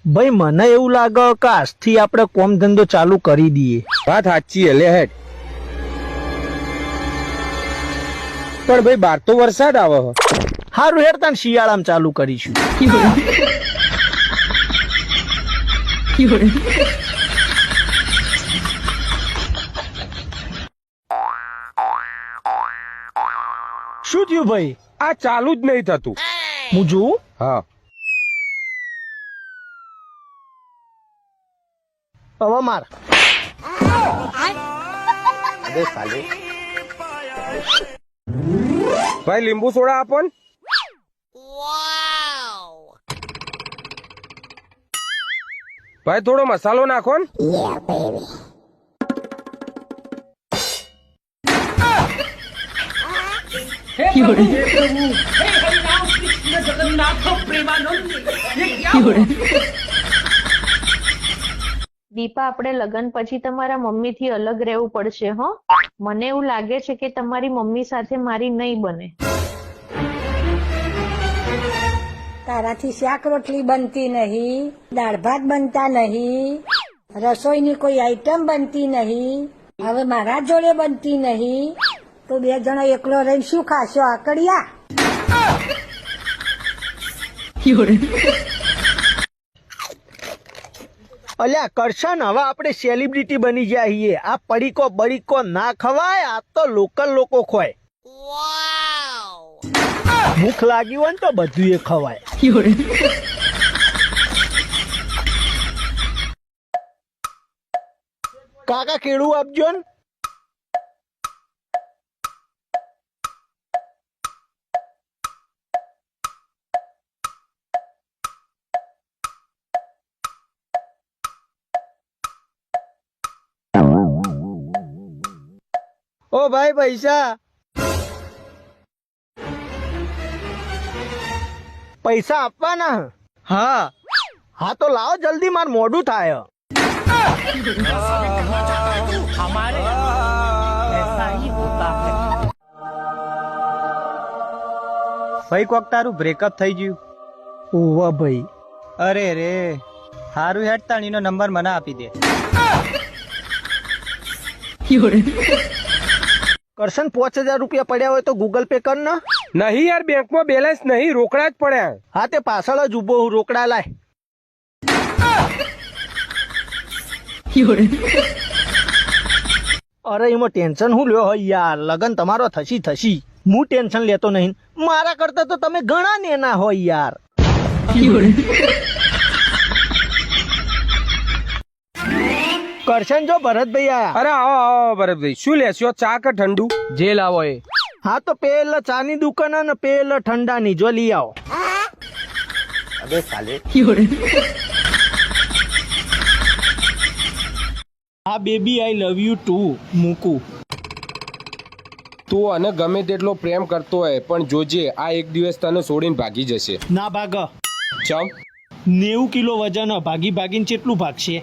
ભાઈ મને એવું લાગે કે આજથી આપણે કોમ ધંધો ચાલુ કરી દઈએ. વાત સાચી લે હેડ. પણ ભાઈ બહાર તો વરસાદ આવે. હારું હેડ તાન શિયાળામાં ચાલુ કરીશું. શું થયું ભાઈ? આ ચાલુ જ નહીં થતું. હું જોઉં. હા હવે માર. ભાઈ લીંબુ સોડા આપો ને. ભાઈ થોડો મસાલો નાખો ને. દીપા, આપણે લગ્ન પછી તમારા મમ્મી થી અલગ રહેવું પડશે હો. મને એવું લાગે છે કે તમારી મમ્મી સાથે મારી નહીં બને. તારાથી શાક રોટલી બનતી નહીં, દાળ ભાત બનતા નહીં, રસોઈની કોઈ આઈટમ બનતી નહીં, હવે મારા જોડે બનતી નહીં, તો બે જણા એકલો રહીને શું ખાશો આકડિયા? અલ્યા કરશન, હવે આપણે સેલિબ્રિટી બની ગયા છીએ. આ પડીકો બડીકો ના ખવાય, આ તો લોકલ લોકો ખવાય. ભૂખ લાગી હોય ને તો બધું એ ખવાય. કાકા કેળું આપજો ને. ઓ ભાઈ પૈસા. પૈસા આપવાના? હા. હા તો લાવો જલ્દી, માર મોડું થાય. ભાઈ કોક તારું બ્રેકઅપ થઈ ગયું? ઓવા ભાઈ. અરે રે, હારું હેડ તાણીનો નંબર મને આપી દે. કરશન 5000 રૂપિયા પડ્યા હોય તો ગૂગલ પે કર ને. નહીં યાર, બેંકમાં બેલેન્સ નહીં, રોકડા જ પડ્યા. હા તે પાછળ જ ઉભો હું, રોકડા લાય. અરે એમાં ટેન્શન હું લ્યો હોય યાર, લગન તમારો થશી. હું ટેન્શન લેતો નહીં, મારા કરતા તો તમે ઘણા નેના હોય યાર. કરશન જો ભરતભાઈ આયા. અરે આવો આવો ભરતભાઈ, શું લેશો, ચા કે ઠંડુ? જે લાવો એ. હા તો પેલા ચાની દુકાન અને પેલા ઠંડાની જો લઈ આવો. હા baby, I love you too મૂકું. તું અને ગમે તેટલો પ્રેમ કરતો હોય પણ જોજે આ એક દિવસ તને છોડીને ભાગી જશે. ના ભાગ. ચમ 90 કિલો વજન, ભાગીને ચેટલું ભાગશે?